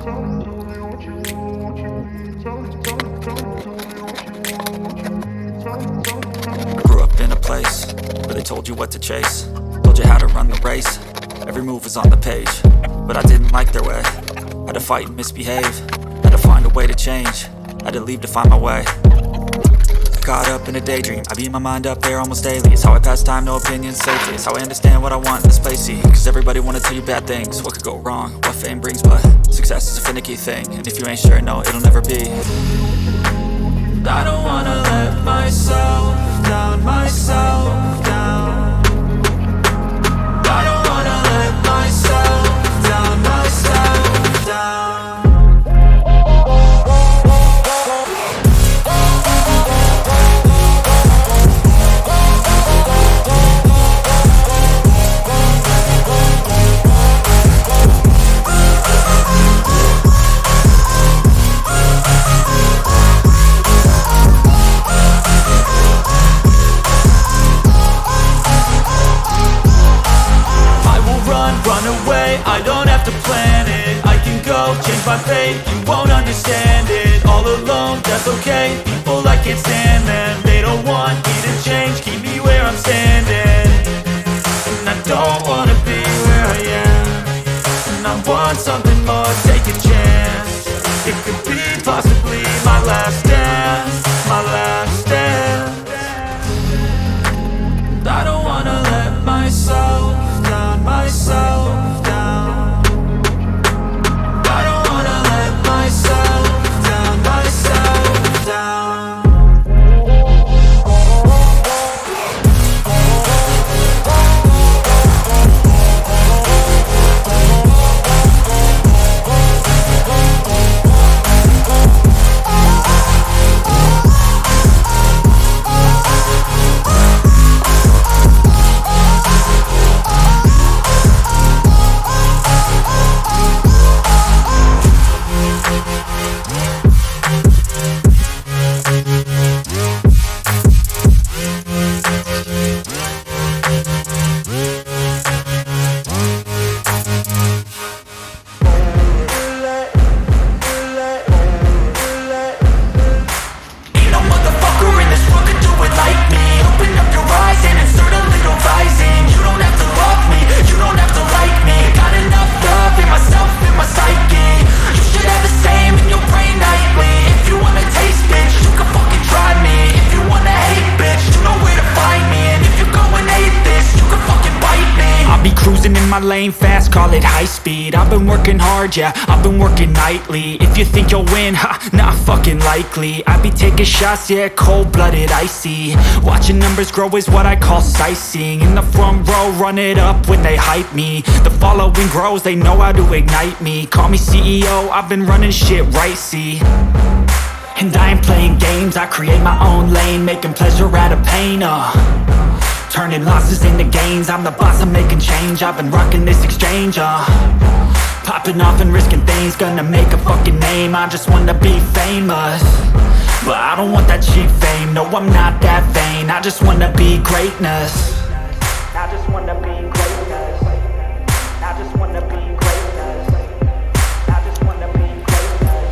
I grew up in a place where they told you what to chase, told you how to run the race. Every move was on the page, but I didn't like their way. Had to fight and misbehave, had to find a way to change, had to leave to find my way. Caught up in a daydream, I beat my mind up there almost daily. It's how I pass time, no opinions, safely. It's how I understand what I want in this place, see. Cause everybody wanna tell you bad things, what could go wrong, what fame brings. But success is a finicky thing, and if you ain't sure, no, it'll never be. I don't wanna let myself down, myself down. I don't wanna let myself down, myself down. Run away, I don't have to plan it. I can go, change my fate, you won't understand it. All alone, that's okay, people I can't stand them. They don't want me to change, keep me where I'm standing. And I don't wanna be where I am, and I want something more, take a chance. It could be possibly my last dance, my last dance. I don't wanna let myself down, myself down. I don't wanna let myself down, myself down. My lane fast, call it high speed. I've been working hard, yeah, I've been working nightly. If you think you'll win, ha, not fucking likely. I be taking shots, yeah, cold-blooded, icy. Watching numbers grow is what I call sightseeing. In the front row, run it up when they hype me. The following grows, they know how to ignite me. Call me CEO, I've been running shit right, see. And I ain't playing games, I create my own lane, making pleasure out of pain, turning losses into gains. I'm the boss, I'm making change. I've been rocking this exchange, popping off and risking things. Gonna make a fucking name, I just wanna be famous. But I don't want that cheap fame, no, I'm not that vain. I just wanna be greatness. I just wanna be greatness. I just wanna be greatness. I just wanna be greatness.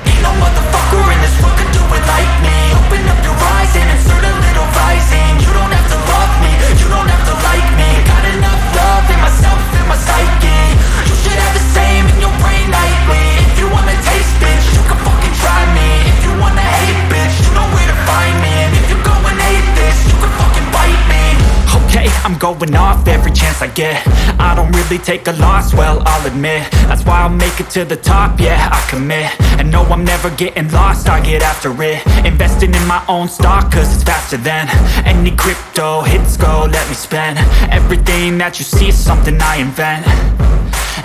Ain't no motherfucker in this world could do it like me. Open up your eyes and insert a little rising. You don't have to love me, you don't have to like me. Got enough love in myself, in my psyche. You should have the same in your brain nightly. If you wanna taste, bitch, you can fucking try me. If you wanna hate, bitch, you know where to find me. And if you go and hate this, you can fucking bite me. Okay, I'm going off every chance I get. I don't really take a loss, well, I'll admit. That's why I'll make it to the top, yeah, I commit. And no, I'm never getting lost, I get after it. Investing in my own stock, cause it's faster than any crypto hits go, let me spend. Everything that you see is something I invent,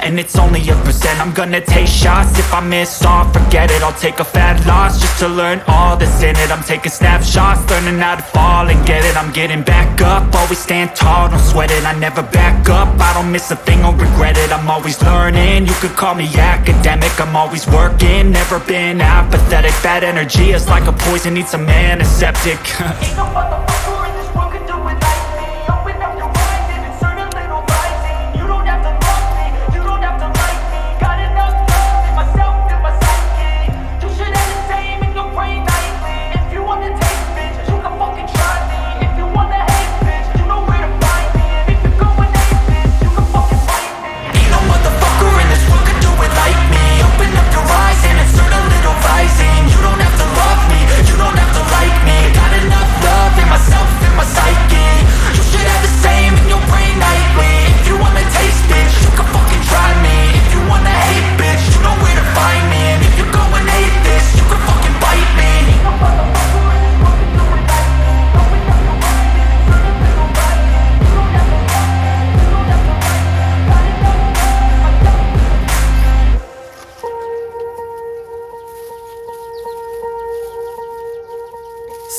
and it's only a percent. I'm gonna take shots, if I miss all, forget it. I'll take a fat loss just to learn all that's in it. I'm taking snapshots, learning how to fall and get it. I'm getting back up, always stand tall, don't sweat it. I never back up, I don't miss a thing or regret it. I'm always learning, you could call me academic. I'm always working, never been apathetic. Bad energy is like a poison, needs some antiseptic. Ain't no motherfucker in this world could do it like me. Open up your eyes and insert a little rising. You don't have to love me, you don't have to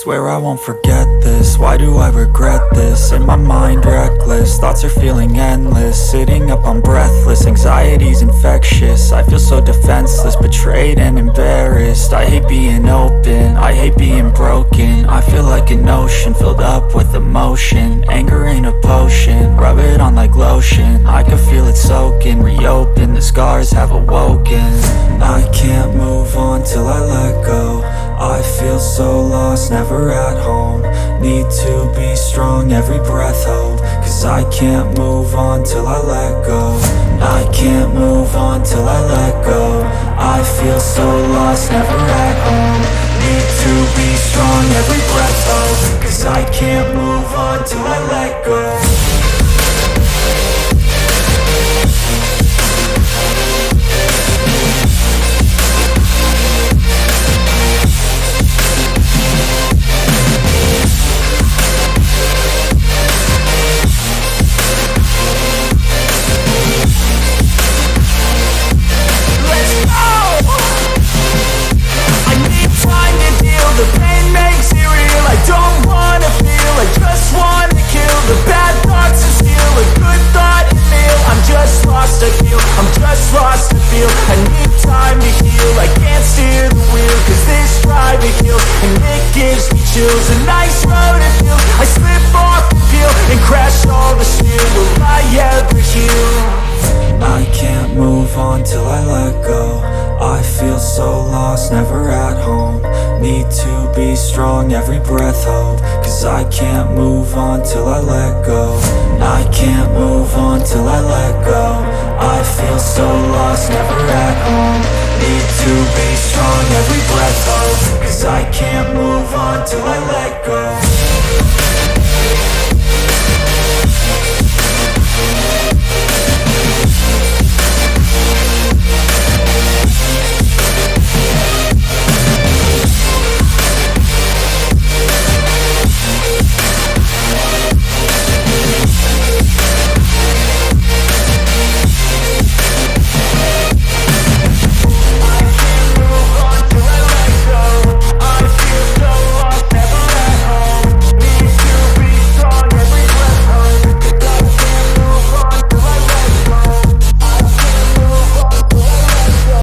Swear I won't forget this, why do I regret this? In my mind reckless, thoughts are feeling endless. Sitting up, I'm breathless, anxiety's infectious. I feel so defenseless, betrayed and embarrassed. I hate being open, I hate being broken. I feel like an ocean, filled up with emotion. Anger ain't a potion, rub it on like lotion. I can feel it soaking, reopen, the scars have awoken. I can't move on till I let go. I feel so lost, never at home. Need to be strong, every breath hope. Cause I can't move on till I let go. I can't move on till I let go. I feel so lost, never at home. Need to be strong, every breath hope. Cause I can't move on till I let go. The pain makes it real, I don't wanna feel, I just wanna kill the bad thoughts and steal a good thought and feel. I'm just lost, I feel, I'm just lost, I feel. I need time to heal, I can't steer the wheel. Cause this drive it kills, and it gives me chills. A nice road it feels, I slip off the peel and crash all the steel. Will I ever heal? I can't move on till I let go. I feel so lost, never at home. Need to be strong, every breath hope. Cause I can't move on till I let go. I can't move on till I let go. I feel so lost, never at home. Need to be strong, every breath hope. Cause I can't move on till I let go.